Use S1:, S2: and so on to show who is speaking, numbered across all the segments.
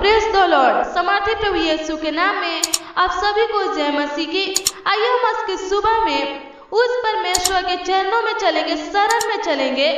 S1: Praise the Lord. समर्थी प्रभु यीशु के नाम में आप सभी को जय मसीह की। आइए हम आज की सुबह में उस परमेश्वर के चरणों में चलेंगे, शरण में चलेंगे,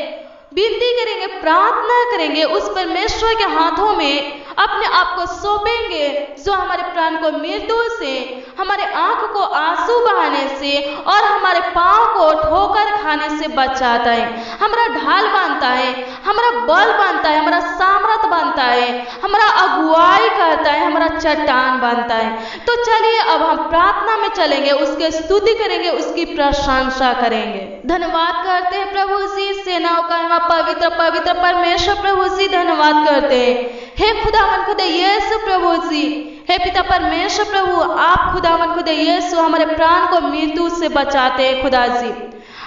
S1: विनती करेंगे, प्रार्थना करेंगे, उस परमेश्वर के हाथों में अपने आप को सौंपेंगे जो हमारे प्राण को मृत्यु से, हमारे आंख को आंसू बहाने से और हमारे पांव को ठोकर खाने से बचाता है, हमारा ढाल बनता है, हमारा बल बनता है, हमारा सामर्थ बनता है, हमारा अगुवाई करता है, हमारा चट्टान बनता है। तो चलिए अब हम प्रार्थना में चलेंगे, उसकी स्तुति करेंगे, उसकी प्रशंसा करेंगे। धन्यवाद करते हैं प्रभु जी, सेनाओं का पवित्र पवित्र परमेश्वर प्रभु जी, धन्यवाद करते हैं। हे खुदावन खुदा यीशु प्रभु जी, हे पिता परमेश्वर प्रभु, आप खुदावन खुदा यीशु हमारे प्राण को मृत्यु से बचाते हैं खुदा जी,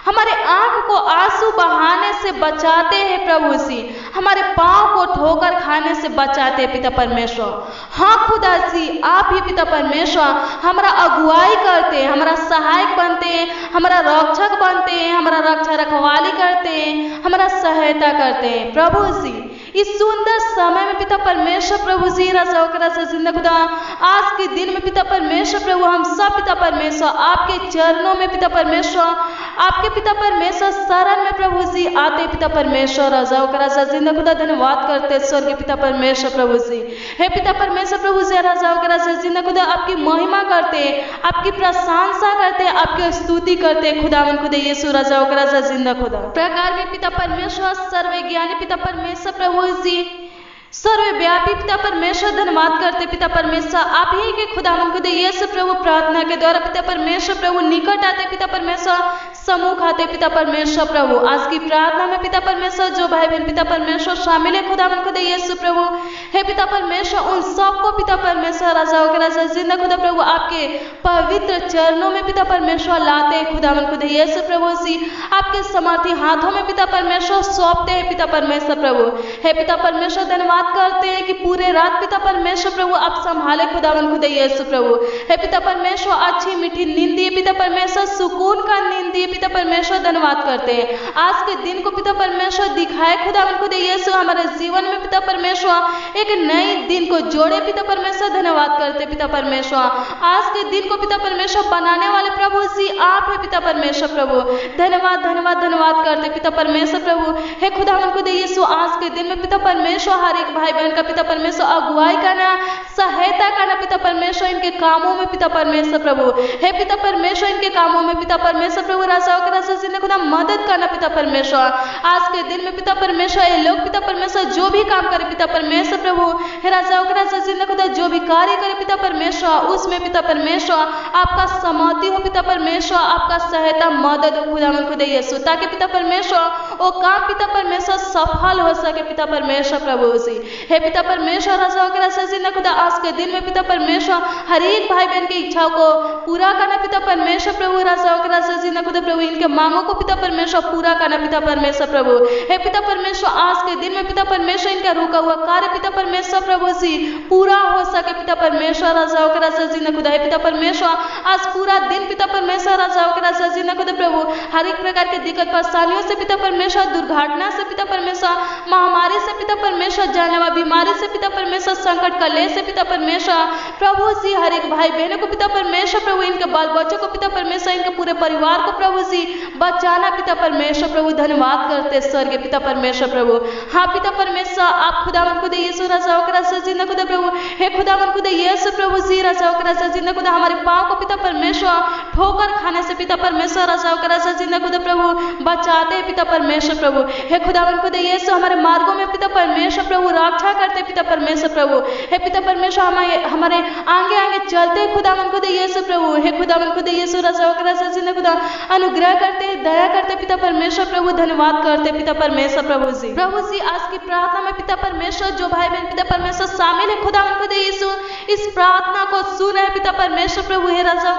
S1: हमारे आंख को आंसू बहाने से बचाते हैं प्रभु जी, हमारे पांव को ठोकर खाने से बचाते हैं पिता परमेश्वर। हाँ खुदा जी, आप ही पिता परमेश्वर हमारा अगुवाई करते हैं, हमारा सहायक बनते हैं, हमारा रक्षक बनते हैं, हमारा रक्षा रखवाली करते हैं, हमारा सहायता करते हैं प्रभु जी। इस सुंदर समय में पिता परमेश्वर प्रभु जी, राजा जिंदा खुदा, आज के दिन में पिता परमेश्वर प्रभु, हम सब पिता परमेश्वर आपके चरणों में पिता परमेश्वर, आपके पिता परमेश्वर शरण में प्रभु जी आते पिता परमेश्वर, राजा जिंदा खुदा, धन्यवाद करते स्वर्गीय पिता परमेश्वर प्रभु जी। हे पिता परमेश्वर प्रभु जी, राजा जिंदा खुदा, आपकी महिमा करते, आपकी प्रशंसा करते, आपकी स्तुति करते खुदावन खुदा यीशु, राजा जिंदा खुदा। प्रकार में पिता परमेश्वर, सर्वज्ञानी पिता परमेश्वर प्रभु जी, सर्वव्यापी पिता परमेश्वर, धन्यवाद करते पिता परमेश्वर, आप ही के खुदावन खुदा यीशु प्रभु, प्रार्थना के द्वारा पिता परमेश्वर प्रभु निकट आते पिता परमेश्वर, सम्मुख आते पिता परमेश्वर प्रभु। आज की प्रार्थना में पिता परमेश्वर जो भाई बहन पिता परमेश्वर शामिल है खुदावन खुदा यीशु प्रभु, हे पिता परमेश्वर उन सबको पिता परमेश्वर, राजा जिंदा खुदा प्रभु, आपके पवित्र चरणों में पिता परमेश्वर लाते खुदावन खुदा यीशु प्रभु जी, आपके समर्थी हाथों में पिता परमेश्वर सौंपते हैं पिता परमेश्वर प्रभु। हे पिता परमेश्वर, धन्यवाद करते हैं कि पूरे रात पिता परमेश्वर प्रभु आप संभाले खुदावन खुदा यीशु प्रभु। हे पिता परमेश्वर, अच्छी मीठी नींद दिए पिता परमेश्वर, सुकून का नींद दिए पिता परमेश्वर, धन्यवाद करते हैं। आज के दिन को पिता परमेश्वर दिखाए खुदावन खुदा यीशु, हमारे जीवन में पिता परमेश्वर एक नए दिन को जोड़े पिता परमेश्वर, धन्यवाद करते पिता परमेश्वर। आज के दिन को पिता परमेश्वर बनाने वाले प्रभु जी आप है पिता परमेश्वर प्रभु, धन्यवाद धन्यवाद धन्यवाद करते पिता परमेश्वर प्रभु। हे खुदावन खुदा यीशु, आज के दिन में पिता परमेश्वर हर एक भाई बहन का पिता परमेश्वर अगुवाई करना, सहायता करना पिता परमेश्वर, इनके कामों में पिता परमेश्वर प्रभु, हे पिता परमेश्वर इनके कामों में पिता परमेश्वर प्रभु, राजा खुदा मदद करना पिता परमेश्वर। आज के दिन में पिता परमेश्वर ये लोग पिता परमेश्वर जो भी काम करे पिता परमेश्वर प्रभु, हे राजा खुदा जो भी कार्य करे पिता परमेश्वर, उसमें पिता परमेश्वर आपका सम्मति हो पिता परमेश्वर, आपका सहायता मदद हो खुदावन खुदा यीशु, ताकि पिता परमेश्वर वो काम पिता परमेश्वर सफल हो सके पिता परमेश्वर प्रभु जी। हे पिता परमेश्वर, राजा खुदा आज के दिन में पिता परमेश्वर हर एक भाई बहन की इच्छाओं को पूरा करना पिता परमेश्वर प्रभु, राजा खुदा प्रभु, इनके मांगों को पिता परमेश्वर पूरा करना पिता परमेश्वर प्रभु। हे पिता परमेश्वर, आज के दिन में पिता परमेश्वर इनका रुका हुआ कार्य पिता परमेश्वर प्रभु जी पूरा हो सके पिता परमेश्वर, राजा खुदा। हे पिता परमेश्वर, आज पूरा दिन पिता परमेश्वर, राजा खुदा प्रभु, हर एक प्रकार के दिक्कत परेशानियों से पिता परमेश्वर, दुर्घटना से पिता परमेश्वर, महामारी से पिता परमेश्वर, जानलेवा बीमारी से पिता परमेश्वर, संकट कलेश से पिता परमेश्वर प्रभु जी, हर एक भाई बहनों को पिता परमेश्वर प्रभु, इनके बाल बच्चों को पिता परमेश्वर, इनके पूरे परिवार को प्रभु जी बचाना पिता परमेश्वर प्रभु, धन्यवाद करते स्वर्गीय पिता परमेश्वर प्रभु। हाँ पिता परमेश्वर, आप खुदावन खुदा यीशु, राजा खुदा प्रभु, हे खुदावन खुदा यीशु प्रभु जी, राजा खुदा हमारे पांव को पिता परमेश्वर ठोकर खाने से पिता परमेश्वर, राजा खुदा प्रभु बचाते पिता परमेश्वर प्रभु। हे खुदावन खुदा यीशु, हमारे मार्गों में पिता परमेश्वर प्रभु रक्षा करते पिता परमेश्वर प्रभु। हे पिता परमेश्वर, हमारे आगे आगे चलते खुदावन खुदा यीशु प्रभु, हे खुदावन खुदा यीशु, राजा खुदा अनुग्रह करते, दया करते पिता परमेश्वर प्रभु, धन्यवाद करते पिता परमेश्वर प्रभु जी। प्रभु जी, आज की प्रार्थना में पिता परमेश्वर जो भाई बहन पिता परमेश्वर शामिल है खुदावन खुदा यीशु, इस प्रार्थना को सुन रहे पिता परमेश्वर प्रभु, हे राजा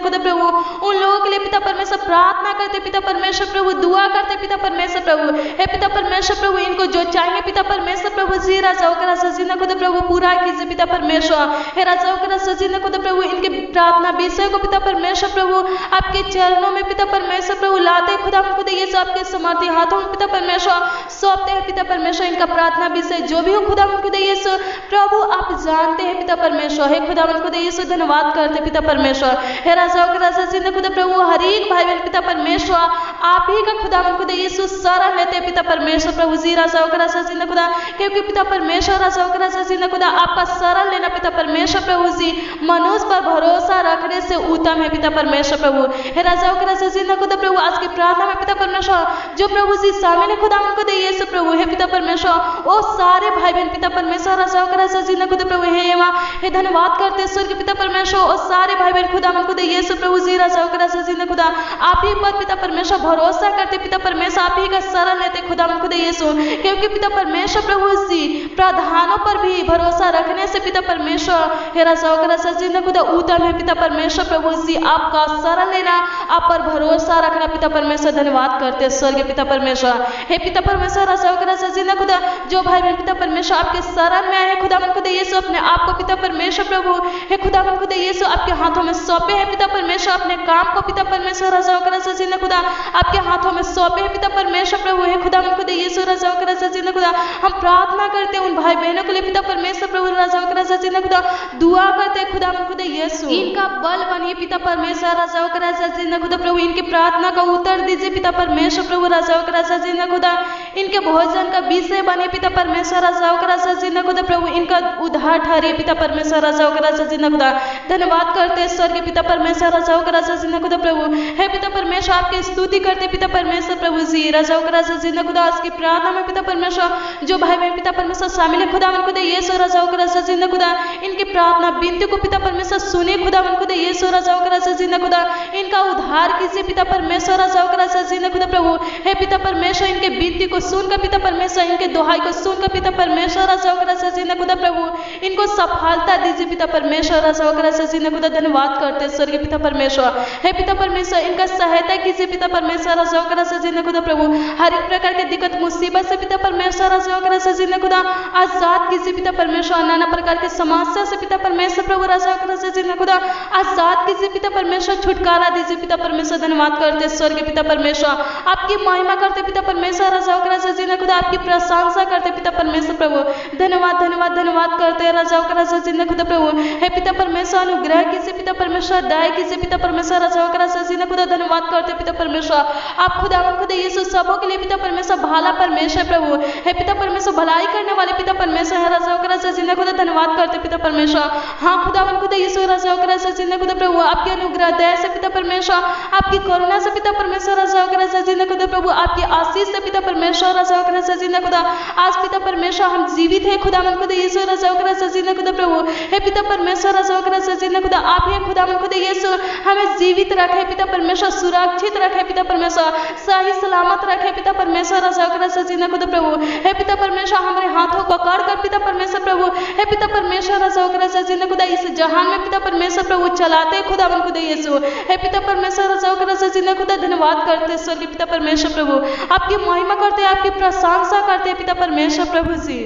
S1: खुदा प्रभु, उन लोगों के लिए पिता परमेश्वर प्रार्थना करते पिता परमेश्वर प्रभु, दुआ करते पिता परमेश्वर प्रभु। हे पिता परमेश्वर प्रभु, इनको जो चाहिए पिता परमेश्वर प्रभु जी, राजा खुदा प्रभु पूरा कीजिए पिता परमेश्वर। हे राजा खुदा प्रभु, इनके प्रार्थना विषय को पिता परमेश्वर प्रभु आपके चरणों में पिता परमेश्वर प्रभु लाते खुदा यीशु, आपके समर्थी हाथों में पिता परमेश्वर सौंपते हैं पिता परमेश्वर, इनका प्रार्थना विषय जो भी हो खुदा खुदावन खुदा यीशु प्रभु आप जानते हैं पिता परमेश्वर। हे खुदावन खुदा यीशु धन्यवाद करते पिता परमेश्वर। हे राजाओं के राजा जिंदा खुदा प्रभु हर एक भाई बहन पिता परमेश्वर आप ही का खुदावन खुदा यीशु शरण लेते पिता परमेश्वर प्रभु जी। राजाओं के राजा जिंदा खुदा क्योंकि पिता परमेश्वर राजाओं के राजा जिंदा खुदा आपका शरण लेना पिता परमेश्वर प्रभु जी मनुष्य पर भरोसा रखने से उत्तम है पिता परमेश्वर प्रभु। हे राजाओं के राजा जिंदा खुदा प्रभु आज की प्रार्थना में पिता परमेश्वर जो प्रभु जी शामिल है खुदावन खुदा यीशु प्रभु। हे पिता परमेश्वर वो सारे भाई बहन पिता परमेश्वर राजाओं के राजा जिंदा खुदा प्रभु हे मां हे धन्यवाद करते स्वर्ग पिता परमेश्वर और सारे भाई बहन खुदावन खुदा यीशु प्रभु जी। राजाओं के राजा जिंदा खुदा आप ही पर पिता परमेश्वर भरोसा करते पिता परमेश्वर आप ही का शरण लेते खुदावन खुदा यीशु क्योंकि पिता परमेश्वर प्रभु जी प्रधानों पर भी भरोसा रखने से पिता परमेश्वर हे राजाओं के राजा जिंदा खुदा उत्तम है पिता परमेश्वर प्रभु जी। आपका शरण लेना आप पर भरोसा रखना पिता परमेश्वर धन्यवाद करते स्वर्ग पिता परमेश्वर। हे पिता परमेश्वर राजाओं के राजा जिंदा खुदा जो भाई बहन पिता परमेश्वर आपके शरण में आए खुदावन खुदा यीशु अपने आप को पिता परमेश्वर प्रभु हे खुदावन खुदा यीशु आपके हाथों में सौंपे हैं पिता परमेश्वर। अपने काम को पिता परमेश्वर राजाओं के राजा जिंदा खुदा आपके हाथों में सौंपे हैं पिता परमेश्वर प्रभु हे खुदावन खुदा यीशु राजाओं के राजा जिंदा खुदा हम प्रार्थना करते हैं उन भाई बहनों के लिए पिता परमेश्वर प्रभु राजाओं के राजा जिंदा खुदा दुआ करते हैं खुदावन खुदा यीशु इनका बल बनिए पिता परमेश्वर राजाओं के राजा जिंदा खुदा प्रभु इनकी प्रार्थना का उत्तर दीजिए पिता परमेश्वर प्रभु राजाओं के राजा जिंदा खुदा इनके भोजन का विषय बने पिता परमेश्वर राजाओं के राजा जिंदा खुदा प्रभु इनका उद्धार ठहरे पिता परमेश्वर राजाओं के राजा जिंदा खुदा धन्यवाद करते स्वर्ग पिता परमेश्वर राजाओं के राजा जिंदा खुदा प्रभु हे पिता परमेश्वर आपकी स्तुति करते पिता परमेश्वर प्रभु जी। राजाओं के राजा जिंदा खुदा आज की प्रार्थना में पिता परमेश्वर जो भाई बहन पिता परमेश्वर शामिल है खुदावन खुदा यीशु राजाओं के राजा जिंदा खुदा इनकी प्रार्थना विनती को पिता परमेश्वर सुने खुदावन खुदा यीशु राजाओं के राजा जिंदा खुदा इनका उद्धार कीजिए पिता परमेश्वर राजाओं के राजा जिंदा खुदा प्रभु हे पिता परमेश्वर इनके विनती को सुनकर पिता परमेश्वर इनके दुहाई को सुनकर पिता परमेश्वर राजाओं के राजा जिंदा खुदा प्रभु इनको सफलता दीजिए पिता परमेश्वर राजाओं के राजा जिंदा खुदा धन्यवाद करते स्वर्गीय पिता परमेश्वर। हे पिता परमेश्वर इनका सहायता कीजिए पिता परमेश्वर राजाओं के राजा जिंदा खुदा प्रभु हर एक प्रकार के दिक्कत मुसीबत से पिता परमेश्वर राजाओं के राजा जिंदा खुदा आजाद कीजिए पिता परमेश्वर। नाना प्रकार की समस्या से पिता परमेश्वर प्रभु राजाओं के राजा जिंदा खुदा आजाद कीजिए पिता परमेश्वर छुटकारा दीजिए पिता परमेश्वर धन्यवाद करते स्वर्गीय पिता परमेश्वर आपकी महिमा करते पिता परमेश्वर राजाओं के राजा जिंदा खुदा आपकी प्रशंसा करते पिता परमेश्वर प्रभु धन्यवाद धन्यवाद धन्यवाद करते राजाओं के राजा जिंदा खुदा प्रभु हे पिता परमेश्वर अनुग्रह कीजिए पिता परमेश्वर दया कीजिए पिता परमेश्वर राजाओं के राजा जिंदा खुदा धन्यवाद करते पिता परमेश्वर। आप खुदावन खुदा यीशु सबों के लिए पिता परमेश्वर भाला परमेश्वर प्रभु हे पिता परमेश्वर भलाई करने वाले पिता परमेश्वर है राजाओं के राजा जिंदा खुदा धन्यवाद करते पिता परमेश्वर। हाँ खुदावन खुदा यीशु राजाओं के राजा जिंदा खुदा प्रभु आपकी अनुग्रह दया से पिता परमेश्वर आपकी करुणा से पिता परमेश्वर राजाओं के राजा जिंदा खुदा प्रभु आपकी आशीष से पिता परमेश्वर राजाओं के राजा जिंदा खुदा आज पिता परमेश्वर हम जीवित है खुदावन खुदा यीशु राजाओं के राजा जिंदा खुदा प्रभु हे पिता परमेश्वर राजाओं के राजा जिंदा खुदा आप ही खुदावन खुदा यीशु हमें जीवित रखे पिता परमेश्वर सुरक्षित रखे पिता परमेश्वर सही सलामत रखे पिता परमेश्वर राजाओं के राजा जिंदा खुदा प्रभु हे पिता परमेश्वर हमारे हाथों पकड़ कर पिता परमेश्वर प्रभु हे पिता परमेश्वर राजाओं के राजा जिंदा खुदा इस जहान में पिता परमेश्वर प्रभु चलाते खुदावन खुदा यीशु हे पिता परमेश्वर राजाओं के राजा जिंदा खुदा धन्यवाद करते स्वर्गीय पिता परमेश्वर प्रभु आपकी महिमा करते आपकी प्रशंसा करते पिता परमेश्वर प्रभु जी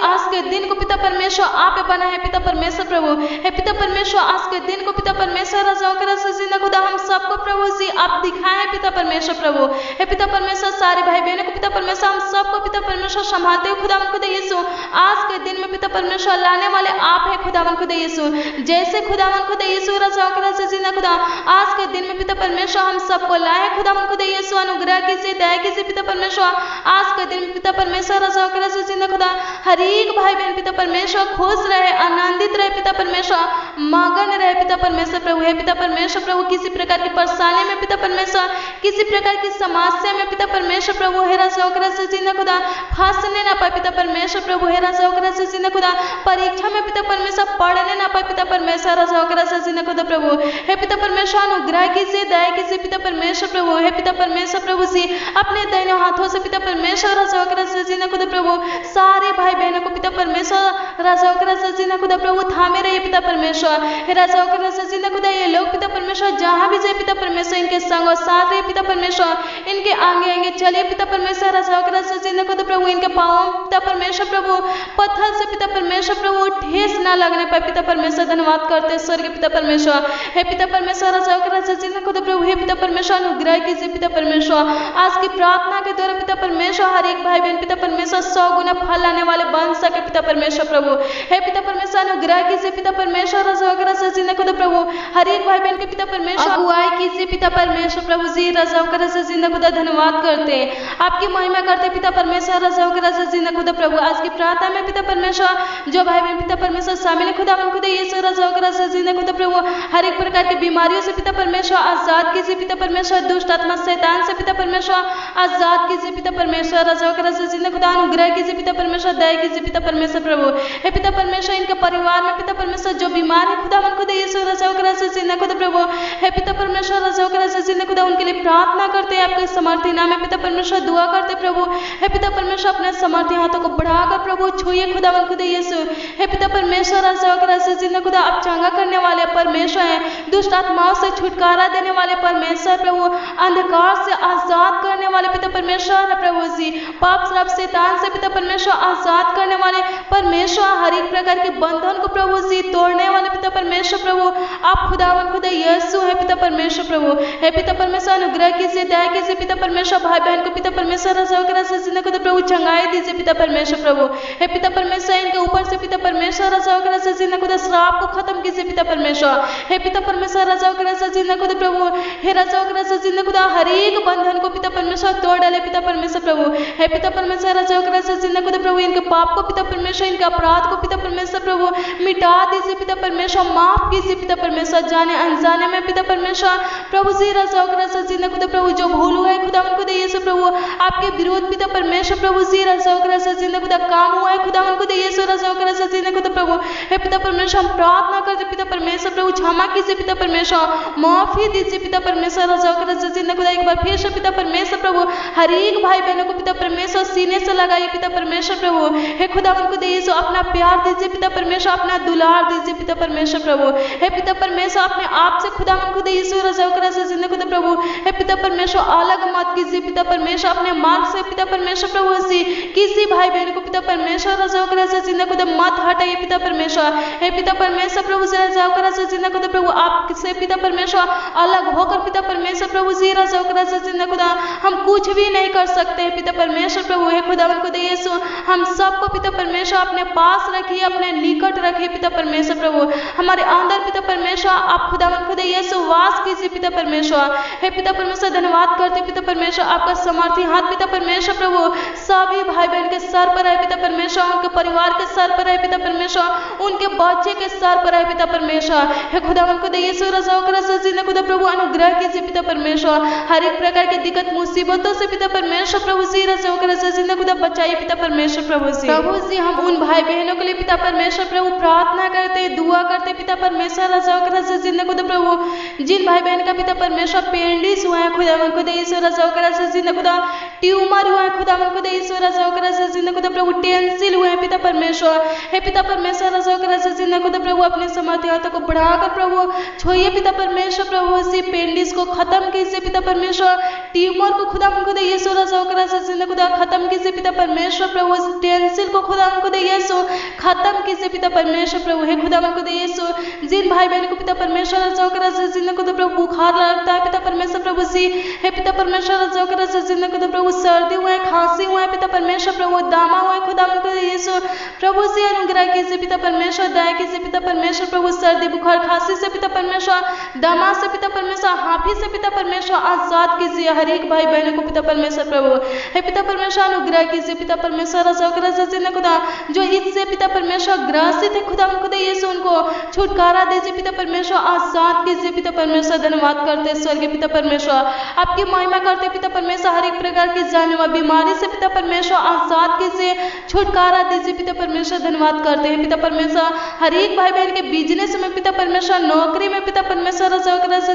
S1: आज के दिन को पिता परमेश्वर आप बना है पिता परमेश्वर प्रभु हे पिता परमेश्वर आज के दिन को पिता परमेश्वर राजाओं के राजा जिंदा खुदा हम सबको प्रभु जी आप दिखाए पिता परमेश्वर प्रभु हे पिता परमेश्वर सारे भाई बहनों को पिता परमेश्वर हम सबको पिता परमेश्वर संभालते हो खुदावन खुदा यीशु आज के दिन में पिता परमेश्वर लाने वाले आप है खुदावन खुदा यीशु जैसे खुदावन खुदा यीशु राजाओं के राजा जिंदा खुदा आज के दिन में पिता परमेश्वर हम सबको लाए खुदावन खुदा यीशु अनुग्रह कीजिए दया कीजिए पिता परमेश्वर आज के दिन में पिता परमेश्वर राजाओं के राजा जिंदा खुदा हर एक भाई बहन पिता परमेश्वर खुश रहे आनंदित रहे पिता परमेश्वर मगन रहे पिता परमेश्वर प्रभु हे पिता परमेश्वर प्रभु किसी प्रकार की परेशानी में पिता परमेश्वर किसी प्रकार की समस्या में पिता परमेश्वर प्रभु हे राजाओं के राजा जिंदा खुदा फंसने ना पाए पिता परमेश्वर प्रभु हे राजाओं के राजा जिंदा खुदा परीक्षा में पिता परमेश्वर पढ़ने ना पाए पिता परमेश्वर राजाओं के राजा जिंदा खुदा प्रभु हे पिता परमेश्वर अनुग्रह कीजिए दया कीजिए पिता परमेश्वर प्रभु हे पिता परमेश्वर प्रभु जी अपने दाहिने हाथों से पिता परमेश्वर राजाओं के राजा जिंदा खुदा प्रभु सारे भाई बहनों को पिता परमेश्वर राजाओं के राजा जिंदा खुदा प्रभु थामे रहिए पिता परमेश्वर। हे राजाओं के राजा जिंदा खुदा ये लोग पिता परमेश्वर जहाँ भी जाए पिता परमेश्वर इनके संग और साथ रहे पिता परमेश्वर, इनके आगे आगे चले पिता परमेश्वर। राजाओं के राजा जिंदा खुदा प्रभु इनके पाँव पिता परमेश्वर प्रभु पत्थर से पिता परमेश्वर प्रभु ठेस ना लगने पाए पिता परमेश्वर। धन्यवाद करते स्वर्गीय पिता परमेश्वर। हे पिता परमेश्वर राजाओं के राजा जिंदा खुदा प्रभु हे पिता परमेश्वर अनुग्रह कीजिए पिता परमेश्वर। आज की प्रार्थना के द्वारा पिता परमेश्वर हर एक भाई बहन पिता परमेश्वर 100 गुना फल लाने वाले बन सके पिता परमेश्वर प्रभु। हे पिता परमेश्वर अनुग्रह कीजिए पिता परमेश्वर। राजाओं के राजा जिंदा खुदा प्रभु हर एक भाई बहन के पिता परमेश्वर अगुवाई कीजिए पिता परमेश्वर प्रभु जी। राजाओं के राजा जिंदा खुदा धन्यवाद करते आपकी महिमा करते पिता परमेश्वर। राजाओं के राजा जिंदा खुदा प्रभु आज की प्रार्थना में पिता परमेश्वर जो भाई बहन पिता परमेश्वर शामिल है खुदा खुदा यीशु राजाओं के राजा जिंदा खुदा प्रभु हर एक प्रकार की बीमारियों से पिता परमेश्वर आजाद कीजिए पिता परमेश्वर। दुष्ट आत्मा शैतान से पिता परमेश्वर आजाद कीजिए पिता परमेश्वर। राजाओं के राजा जिंदा खुदा अनुग्रह कीजिए पिता परमेश्वर। दया कीजिए पिता परमेश्वर प्रभु। हे पिता परमेश्वर इनके परिवार में पिता परमेश्वर जो बीमार है खुदा खुदा यीशु राजाओं के राजा जिंदा खुदा प्रभु। हे पिता परमेश्वर राजाओं के राजा जिंदा खुदा उनके लिए प्रार्थना करते हैं आपके समर्थी नाम में पिता परमेश्वर दुआ करते प्रभु। हे पिता परमेश्वर अपने समर्थी हाथों को बढ़ाकर प्रभु छुइए खुदा खुदा यीशु। हे पिता परमेश्वर राजाओं के राजा जिंदा खुदा आप चंगा करने वाले परमेश्वर हैं। दुष्ट आत्माओं से छुटकारा देने वाले परमेश्वर प्रभु। अंधकार से आजाद करने वाले पिता परमेश्वर प्रभु जी। पाप श्राप शैतान से पिता परमेश्वर आजाद करने वाले परमेश्वर। हर एक प्रकार के बंधन को प्रभु जी तोड़ने वाले पिता परमेश्वर प्रभु आप खुदावन खुदा यीशु है पिता परमेश्वर प्रभु। हे पिता परमेश्वर अनुग्रह कीजिए दया कीजिए पिता परमेश्वर। भाई बहन को पिता परमेश्वर राजाओं के राजा जिंदा खुदा प्रभु चंगाई दीजिए पिता परमेश्वर प्रभु। हे पिता परमेश्वर इनके ऊपर से पिता परमेश्वर राजाओं के राजा जिंदा खुदा श्राप को खत्म कीजिए पिता परमेश्वर। हे पिता परमेश्वर राजाओं के राजा जिंदा खुदा प्रभु। हे राजाओं के राजा जिंदा खुदा हर एक बंधन को पिता परमेश्वर तोड़ डाले पिता परमेश्वर प्रभु। हे पिता परमेश्वर राजाओं के राजा जिंदा खुदा प्रभु इनके पाप को पिता परमेश्वर इनके अपराध को पिता परमेश्वर प्रभु मिटा दीजिए पिता परमेश्वर। माफ कीजिए पिता परमेश्वर जाने अनजाने में पिता परमेश्वर प्रभु जी। राजाओं के राजा जिंदा खुदा प्रभु जो भूल हुआ है खुदा उनको दीजिए प्रभु आपके विरोध पिता परमेश्वर प्रभु जी। राजाओं के राजा जिंदा खुदा काम हुआ है खुदा उनको दीजिए राजाओं के राजा जिंदा खुदा प्रभु। हे पिता परमेश्वर हम प्रार्थना करते पिता परमेश्वर प्रभु क्षमा कीजिए पिता परमेश्वर। माफी दीजिए पिता परमेश्वर। राजाओं के राजा जिंदा खुदा एक बार फिर से पिता परमेश्वर प्रभु हर एक भाई बहनों को पिता परमेश्वर सीने से लगाइए पिता परमेश्वर प्रभु। हे खुदा उनको दीजिए अपना प्यार दीजिए पिता परमेश्वर। अपना दुलार दीजिए पिता परमेश्वर प्रभु। हे पिता परमेश्वर अपने आप से खुदा उनको दीजिए राजाओं के राजा जिंदा खुदा प्रभु। हे पिता परमेश्वर अलग मत कीजिए पिता परमेश्वर अपने मार्ग से पिता परमेश्वर प्रभु जी। किसी भाई बहन को पिता परमेश्वर राजाओं के राजा जिंदा खुदा मत हटाइए पिता परमेश्वर। हे पिता परमेश्वर प्रभु जी राजाओं के राजा जिंदा खुदा प्रभु आपसे पिता परमेश्वर अलग होकर पिता परमेश्वर प्रभु जी राजाओं के राजा जिंदा खुदा हम कुछ भी नहीं कर सकते हैं पिता परमेश्वर प्रभु। हे खुदा उनको दे यीशु हम सबको पिता परमेश्वर अपने पास रखिए अपने निकट रखिए पिता परमेश्वर प्रभु। हमारे अंदर पिता परमेश्वर आप खुदा उनको दे यीशु वास कीजिए पिता परमेश्वर। हे पिता परमेश्वर धन्यवाद करते पिता परमेश्वर आपका समर्थी हाथ पिता परमेश्वर प्रभु सभी भाई बहन के सर पर है पिता परमेश्वर। उनके परिवार के सर पर है पिता परमेश्वर। उनके बच्चे के सर पर है पिता परमेश्वर। हे खुदा उनको दे यीशु राजाओं के राजा जिंदा खुदा प्रभु अनुग्रह कीजिए पिता परमेश्वर। हर एक प्रकार की दिक्कत मुसीबतों से पिता परमेश्वर प्रभु जी राजाओं के राजा जिंदा खुदा बचाइए पिता परमेश्वर प्रभु जी। प्रभु जी हम उन भाई बहनों के लिए पिता परमेश्वर प्रभु प्रार्थना करते दुआ करते पिता परमेश्वर राजाओं के राजा जिंदा खुदा प्रभु जिन भाई बहन का पिता परमेश्वर पेंडिस हुआ है खुदा उनको दे यीशु राजाओं के राजा जिंदा खुदा ट्यूमर हुआ है खुदा उनको दे यीशु राजाओं के राजा जिंदा खुदा प्रभु टेंसिल हुआ है पिता परमेश्वर। हे पिता परमेश्वर राजाओं के राजा जिंदा खुदा प्रभु अपने समर्थी हाथों को बढ़ाकर प्रभु छुइए पिता परमेश्वर प्रभु उसी पेंडिस को खत्म कीजिए पिता परमेश्वर। ट्यूमर को खुदा उनको दे यीशु राजाओं के राजा जिंदा खुदा खत्म कीजिए पिता परमेश्वर प्रभु। टेंसिल को खुदा उनको दे यीशु खत्म कीजिए पिता परमेश्वर प्रभु। हे खुदा उनको दे यीशु जिन भाई बहन को पिता परमेश्वर राजाओं के राजा जिंदा खुदा प्रभु बुखार लगता है पिता परमेश्वर प्रभु जी। हे पिता परमेश्वर राजाओं के राजा जिंदा खुदा प्रभु सर्दी हुआ है खांसी हुआ है पिता परमेश्वर प्रभु दामा हुआ है खुदा उनको दे यीशु प्रभु जी अनुग्रह कीजिए पिता परमेश्वर। दया कीजिए पिता परमेश्वर प्रभु सर्दी बुखार खांसी से पिता परमेश्वर दमा से पिता परमेश्वर हाफी से पिता परमेश्वर आजाद कीजिए हर एक भाई बहनों को पिता परमेश्वर प्रभु। हे पिता परमेश्वर अनुग्रह कीजिए पिता परमेश्वर राजाओं के राजा जिंदा खुदा जो इससे पिता परमेश्वर ग्रसित है खुदा उनको दे यीशु उनको छुटकारा दीजिए पिता परमेश्वर आजाद कीजिए पिता परमेश्वर। धन्यवाद करते स्वर्गीय पिता परमेश्वर आपकी महिमा करते पिता परमेश्वर। हर एक प्रकार की जानलेवा बीमारी से पिता परमेश्वर आजाद कीजिए छुटकारा दीजिए पिता परमेश्वर। परमेश्वर धन्यवाद करते हैं पिता परमेश्वर। हर एक भाई बहन के बिजनेस में पिता परमेश्वर, नौकरी में पिता परमेश्वर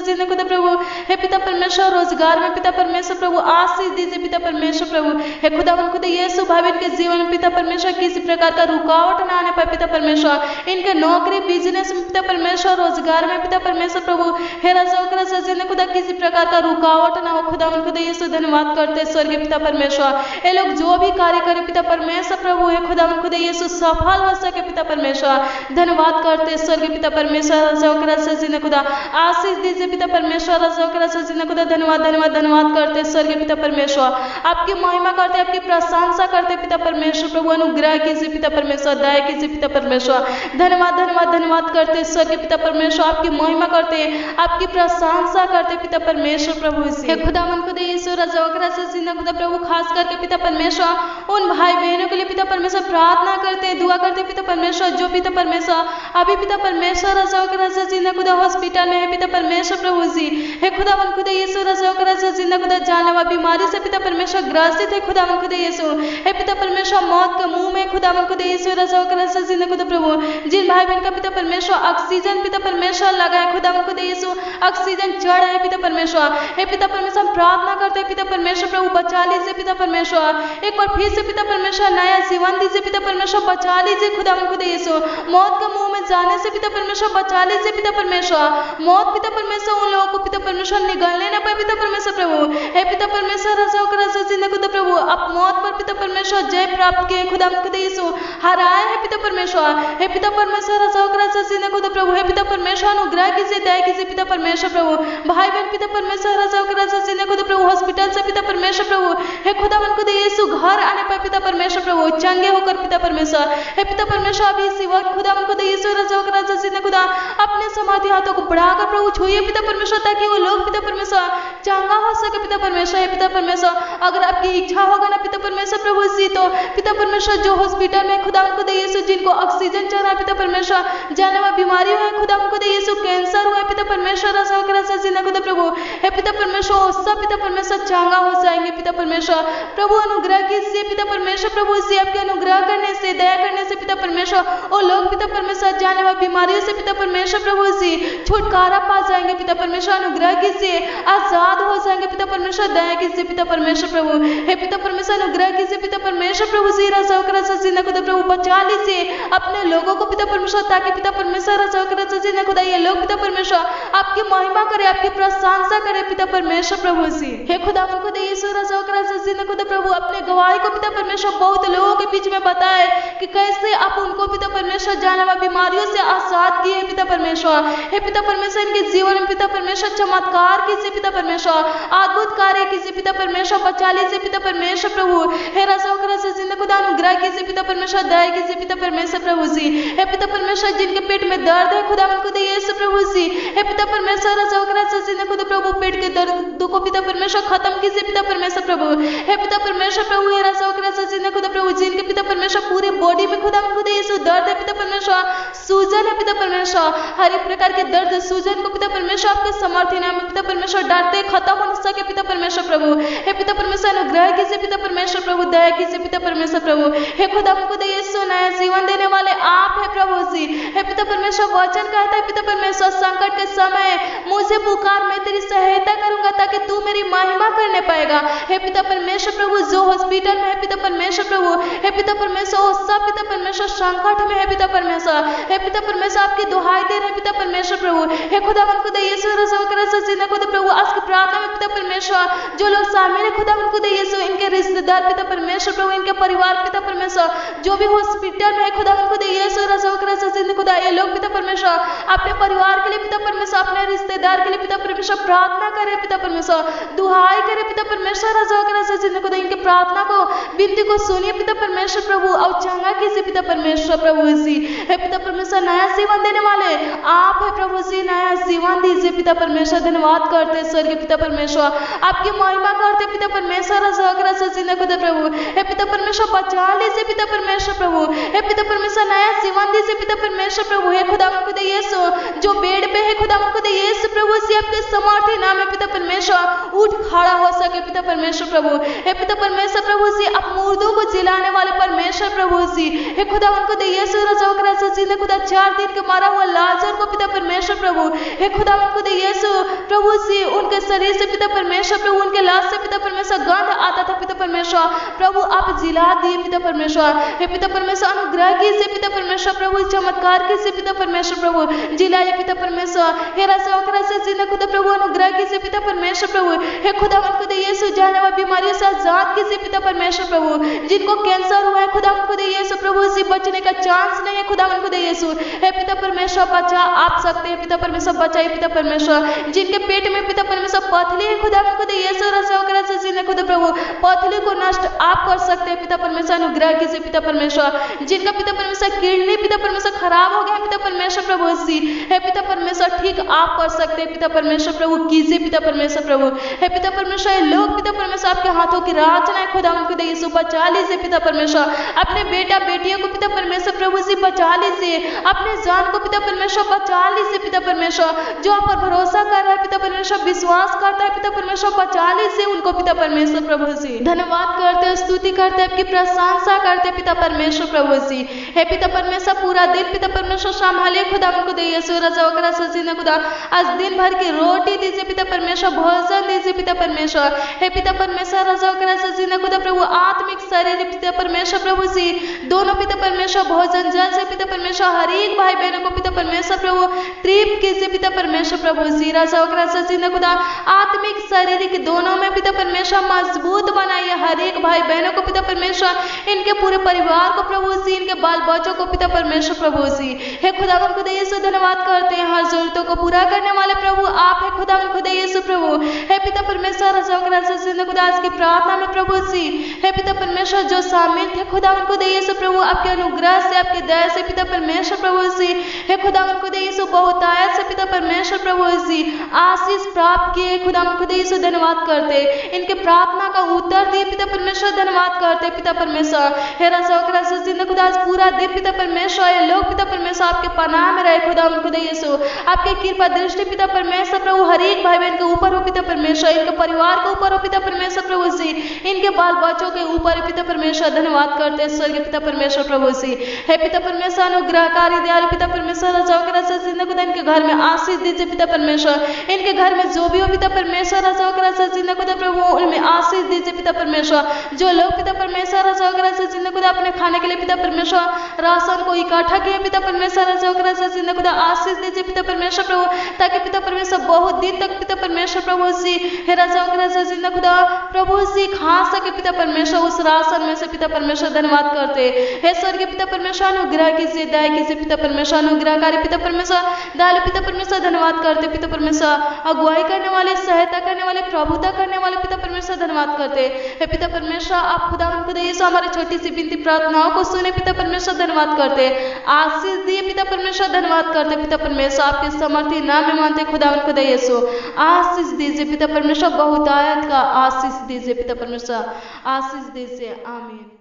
S1: जिन्हें खुदा प्रभु हे पिता परमेश्वर, रोजगार में पिता परमेश्वर प्रभु आशीष दीजिए पिता परमेश्वर प्रभु। हे खुदावन खुदा यीशु भाई बहन के जीवन में पिता परमेश्वर किसी प्रकार का रुकावट ना आने पाए पिता परमेश्वर। इनके नौकरी बिजनेस में पिता परमेश्वर, रोजगार में पिता परमेश्वर प्रभु हे राजा जिन्हें खुदा किसी प्रकार का रुकावट ना हो। खुदावन खुदा यीशु धन्यवाद करते स्वर्गीय पिता परमेश्वर। ये लोग जो भी कार्य करे पिता परमेश्वर प्रभु हे खुदावन खुदा यीशु सफल हो सके पिता परमेश्वर। धन्यवाद करते स्वर्गीय पिता परमेश्वर। राजा जिन्हें खुदा आशीष दीजिए पिता परमेश्वर। राजा जिन्हें खुदा धन्यवाद धन्यवाद धन्यवाद करते स्वर्गीय पिता परमेश्वर। आपकी महिमा करते, आपकी प्रशंसा करते पिता परमेश्वर प्रभु। अनुग्रह कीजिए पिता परमेश्वर, दया कीजिए पिता परमेश्वर। धन्यवाद धन्यवाद धन्यवाद करते स्वर्गीय पिता परमेश्वर। आपकी महिमा करते, आपकी प्रशंसा करते पिता परमेश्वर प्रभु। हे खुदावन खुदा यीशु राजा जिन्हें खुदा प्रभु खास करके पिता परमेश्वर उन भाई बहनों के लिए पिता परमेश्वर प्रार्थना करते, दुआ करते पिता परमेश्वर, जो पिता परमेश्वर अभी पिता परमेश्वर राजा जिन्हें खुदा हॉस्पिटल में है पिता परमेश्वर प्रभु जी। हे खुदावन खुदा यीशु राजा जिन्हें खुदा जानलेवा बीमारी से पिता परमेश्वर ग्रसित है खुदावन खुदा यीशु। हे पिता परमेश्वर मौत के मुंह में खुदावन खुदा यीशु राजा जिन्हें खुदा प्रभु जिन भाई बहन का पिता परमेश्वर ऑक्सीजन पिता परमेश्वर लगा है खुदावन खुदा यीशु, ऑक्सीजन चढ़ है पिता परमेश्वर। हे पिता परमेश्वर प्रार्थना करते हैं पिता परमेश्वर प्रभु बचा लीजिए पिता परमेश्वर। एक बार फिर से पिता परमेश्वर नया जीवन दीजिए पिता परमेश्वर, बचा लीजिए खुदावन खुदा यीशु। मौत के मुंह में जाने से पिता परमेश्वर बचा लीजिए पिता परमेश्वर। मौत पिता परमेश्वर उन लोगों को पिता परमेश्वर निगलने न पाए पिता परमेश्वर प्रभु। हे पिता परमेश्वर राजा जिन्हें खुदा प्रभु आप मौत पर पिता परमेश्वर जय प्राप्त किए खुदावन खुदा यीशु, हराए है पिता परमेश्वर। हे पिता परमेश्वर राजा जिन्हें खुदा प्रभु हे पिता परमेश्वर अनुग्रह कीजिए, दया कीजिए पिता परमेश्वर प्रभु। भाई बहन पिता परमेश्वर राजा जिन्हें खुदा प्रभु हॉस्पिटल से पिता परमेश्वर प्रभु हे खुदावन खुदा यीशु घर आने पाए पिता परमेश्वर प्रभु, चंगे होकर पिता परमेश्वर। हे पिता परमेश्वर अभी इसी वक्त खुदावन खुदा यीशु राजा जिन्हें खुदा अपने समाधि हाथों को बढ़ाकर प्रभु छुइए पिता परमेश्वर, ताकि वो लोग पिता परमेश्वर चंगा हो सके पिता परमेश्वर। हे पिता परमेश्वर अगर आपकी इच्छा होगा ना पिता परमेश्वर प्रभु जी, तो पिता परमेश्वर जो हॉस्पिटल में खुदावन खुदा यीशु जिनको ऑक्सीजन चढ़ा है पिता परमेश्वर, जानलेवा बीमारी है खुदावन खुदा यीशु, कैंसर हुआ है पिता परमेश्वर राजा जिन्हें खुदा प्रभु हे पिता परमेश्वर सब पिता परमेश्वर चंगा हो जाएंगे पिता परमेश्वर प्रभु। अनुग्रह कीजिए पिता परमेश्वर प्रभु जी, आपके अनुग्रह करने से, दया करने से पिता परमेश्वर वो लोग पिता परमेश्वर जानलेवा बीमारियों से पिता परमेश्वर प्रभु जी छुटकारा पा जाएंगे पिता परमेश्वर। अनुग्रह कीजिए, आजाद हो जाएंगे पिता परमेश्वर, दया कीजिए पिता परमेश्वर प्रभु। हे पिता परमेश्वर अनुग्रह कीजिए पिता परमेश्वर प्रभु जी। राजा जिन्हें खुदा प्रभु बचा लीजिए अपने लोगों को पिता परमेश्वर, ताकि पिता परमेश्वर राजा जिन्हें खुदा ये लोग पिता परमेश्वर आपकी महिमा करे, आपकी प्रशंसा करे पिता परमेश्वर प्रभु जी। हे खुदा खुदा यीशु राजा जिन्हें खुदा प्रभु अपने गवाही को पिता परमेश्वर बहुत लोगों के बीच में बताए कि कैसे आप उनको पिता परमेश्वर जानलेवा बीमारियों से आजाद किए पिता परमेश्वर। हे पिता परमेश्वर इनके जीवन में पिता परमेश्वर चमत्कार कीजिए पिता परमेश्वर, अद्भुत कार्य कीजिए पिता परमेश्वर, बचा लीजिए पिता परमेश्वर प्रभु। हे राजा जिन्हें खुदा अनुग्रह कीजिए पिता परमेश्वर, दया कीजिए पिता परमेश्वर प्रभु जी। हे पिता परमेश्वर जिनके पेट में दर्द है खुदा खुदा यीशु प्रभु जी, हे पिता परमेश्वर राजा जिन्हें खुदा प्रभु पेट के दर्द को पिता परमेश्वर खत्म कीजिए पिता परमेश्वर प्रभु। हे पिता परमेश्वर प्रभु हे राजा जिन्हें खुदा प्रभु जिनके पिता परमेश्वर पूरे बॉडी में खुदा खुदा यीशु दर्द है पिता परमेश्वर, सूजन है पिता परमेश्वर, हर एक प्रकार के दर्द सूजन को पिता परमेश्वर आपके समर्थन नाम में पिता परमेश्वर डांटते खत्म हो सके पिता परमेश्वर प्रभु। हे पिता परमेश्वर अनुग्रह कीजिए पिता परमेश्वर प्रभु, दया कीजिए पिता परमेश्वर प्रभु। हे खुदा खुदा यीशु नया जीवन देने वाले आप है प्रभु जी। हे पिता परमेश्वर वचन कहता है पिता परमेश्वर संकट के समय मुझे पुकार, मैं तेरी सहायता करूंगा ताकि तू मेरी महिमा करने पाएगा। हे पिता परमेश्वर प्रभु जो हॉस्पिटल में है पिता परमेश्वर प्रभु, हे पिता परमेश्वर सब पिता परमेश्वर संकट में है पिता परमेश्वर, हे पिता परमेश्वर आपकी दुहाई दे रहे पिता परमेश्वर प्रभु। हे खुदा खुदा यीशु राजा जिन्हें खुदा प्रभु आज की प्रार्थना में पिता परमेश्वर जो लोग शामिल है खुदा खुदा यीशु, इनके रिश्तेदार पिता परमेश्वर प्रभु, इनके परिवार पिता परमेश्वर जो भी हॉस्पिटल में है खुदा खुदा यीशु राजा जिन्हें खुदा ये लोग पिता परमेश्वर अपने परिवार के लिए पिता परमेश्वर, अपने रिश्तेदार के लिए पिता परमेश्वर प्रार्थना करे पिता परमेश्वर, दुहाई करे पिता परमेश्वर राजा जिन्हें खुदा इनके प्रार्थना को विनती को सुनिए पिता परमेश्वर प्रभु और चंगा कीजिए पिता परमेश्वर प्रभु जी। हे पिता परमेश्वर नया जीवन देने वाले आप है प्रभु जी, नया जीवन दीजिए पिता परमेश्वर। धन्यवाद करते स्वर्गीय पिता परमेश्वर, आपकी महिमा करते पिता परमेश्वर राजा जिन्हें खुदा प्रभु। हे पिता परमेश्वर बचा लीजिए पिता परमेश्वर प्रभु, हे पिता परमेश्वर नया जीवन दीजिए पिता परमेश्वर प्रभु। हे खुदा खुदा यीशु जो बेड पे है खुदा खुदा यीशु प्रभु यीशु आपके समर्थी नाम में पिता परमेश्वर उठ खड़ा हो सके पिता परमेश्वर प्रभु। हे पिता परमेश्वर प्रभु जी, आप मुर्दों को जिलाने वाले परमेश्वर प्रभु जी, हे खुदा उनको दे यीशु राजा जी ने खुदा 4 दिन के मारा हुआ लाजर को पिता परमेश्वर प्रभु, हे खुदा उनको दे यीशु प्रभु जी, उनके शरीर से पिता परमेश्वर प्रभु, उनके लाश से पिता परमेश्वर गंध आता था पिता परमेश्वर प्रभु, आप जिला दिए पिता परमेश्वर। हे पिता परमेश्वर अनुग्रह कीजिए पिता परमेश्वर प्रभु, चमत्कार कीजिए पिता परमेश्वर प्रभु, जिलाइए पिता परमेश्वर। हे राजा जी ने खुदा प्रभु अनुग्रह कीजिए पिता परमेश्वर प्रभु, हे खुदा उनको दे यीशु जाने वाली बीमारियों से आजाद कीजिए पिता परमेश्वर प्रभु। जिनको कैंसर हुआ है खुदा उनको दे यीशु प्रभु जी, बचने का चांस नहीं है खुदा उनको दे यीशु, हे पिता परमेश्वर बचा आप सकते हैं पिता परमेश्वर, बचाइए पिता परमेश्वर। जिनके पेट में पिता परमेश्वर पथली है खुदा उनको दे यीशु राजा जी ने खुदा प्रभु पथली को नष्ट आप कर सकते हैं पिता परमेश्वर, अनुग्रह कीजिए पिता परमेश्वर। जिनका पिता परमेश्वर किडनी पिता परमेश्वर खराब हो गया पिता परमेश्वर प्रभु जी, हे पिता परमेश्वर ठीक आप कर सकते हैं पिता परमेश्वर प्रभु, कीजिए पिता परमेश्वर प्रभु। हे पिता परमेश्वर लोग पिता परमेश्वर आपके हाथों की रचना है खुदा उनको दे यीशु, बचा लीजिए पिता परमेश्वर। अपने बेटा बेटियों को पिता परमेश्वर प्रभु जी बचा लीजिए, अपने जान को पिता परमेश्वर बचा लीजिए पिता परमेश्वर। जो आप पर भरोसा कर रहा है पिता परमेश्वर, विश्वास करता है पिता परमेश्वर, बचा लीजिए उनको पिता परमेश्वर प्रभु जी। धन्यवाद करते हैं, स्तुति करते हैं, आपकी प्रशंसा करते हैं पिता परमेश्वर प्रभु जी। हे पिता परमेश्वर पूरा दिन पिता परमेश्वर संभालिए खुदा उनको दे यीशु राजा जी ने खुदा आज दिन भर की रोटी दीजिए पिता परमेश्वर, भोजन दीजिए पिता परमेश्वर। हे पिता परमेश्वर राजा जी ने खुदा प्रभु आत्मिक शरीर पिता परमेश्वर प्रभु जी दोनों पिता परमेश्वर भोजन जल से पिता परमेश्वर हर एक भाई बहनों को पिता परमेश्वर प्रभु तृप्त कीजिए पिता परमेश्वर प्रभु जी। राजा जी ने खुदा आत्मिक शारीरिक दोनों में पिता परमेश्वर मजबूत बनाइए हर एक भाई बहनों को पिता परमेश्वर, इनके पूरे परिवार को प्रभु जी, इनके बाल बच्चों को पिता परमेश्वर प्रभु जी। हे खुदा उनको दे यीशु धन्यवाद करते हैं, हर जरूरतों को पूरा करने वाले प्रभु आप है खुदा उनको दे यीशु प्रभु। हे पिता परमेश्वर राजा जी ने खुदा आज की प्रार्थना में प्रभु जी, हे पिता परमेश्वर जो शामिल थे खुदा उनको दे यीशु प्रभु आपके अनुग्रह से आपकी दया से पिता परमेश्वर प्रभु जी, हे खुदा उनको दे यीशु बहुतायत से पिता परमेश्वर प्रभु जी आशीष प्राप्त किए खुदा उनको दे यीशु धन्यवाद करते, इनके प्रार्थना का उत्तर दिए पिता परमेश्वर धन्यवाद करते पिता परमेश्वर। हे राजा जी ने खुदा आज पूरा दिन पिता परमेश्वर ये लोग पिता परमेश्वर आपके पनाह में रहे खुदा उनको दे यीशु आपके कृपा दृष्टि पिता परमेश्वर प्रभु हर एक भाई बहन के ऊपर हो पिता परमेश्वर, इनके परिवार के ऊपर हो पिता परमेश्वर प्रभु जी, इनके बाल बच्चों के ऊपर पिता परमेश्वर धन्यवाद करते स्वर्गीय पिता परमेश्वर प्रभु जी। हे पिता परमेश्वर अनुग्रहकारी दयालु पिता परमेश्वर राजा जी ने खुदा इनके घर में आशीष दीजिए पिता परमेश्वर, इनके घर में जो भी हो पिता परमेश्वर राजा जी ने खुदा प्रभु उनमें आशीष दीजिए पिता परमेश्वर। जो लोग पिता परमेश्वर राजा जी ने खुदा अपने खाने के लिए पिता परमेश्वर राशन को इकट्ठा किए पिता परमेश्वर राजा जी ने खुदा आशीष दीजिए पिता परमेश्वर प्रभु, ताकि पिता परमेश्वर बहुत दिन तक पिता परमेश्वर प्रभु जी हे राजा जी ने खुदा प्रभु जी खा सके पिता परमेश्वर उस राशन में से पिता परमेश्वर धन्यवाद करते। हे स्वर्गीय पिता परमेश्वर अनुग्रह कीजिए दया कीजिए पिता परमेश्वर, अनुग्रहकारी पिता परमेश्वर दयालु पिता परमेश्वर धन्यवाद करते पिता परमेश्वर, अगुवाई करने वाले सहायता करने वाले प्रभुता करने वाले पिता परमेश्वर धन्यवाद करते। हे पिता परमेश्वर आप खुदा उनको दे यीशु हमारी छोटी सी विनती प्रार्थनाओं को सुने पिता परमेश्वर धन्यवाद करते, आशीष दिए पिता परमेश्वर धन्यवाद करते पिता परमेश्वर, आपके समर्थी नाम में मानते खुदा उनको दे यीशु आशीष दीजिए पिता परमेश्वर, बहुतायत का आशीष दीजिए पिता परमेश्वर, आशीष दीजिए आमीन।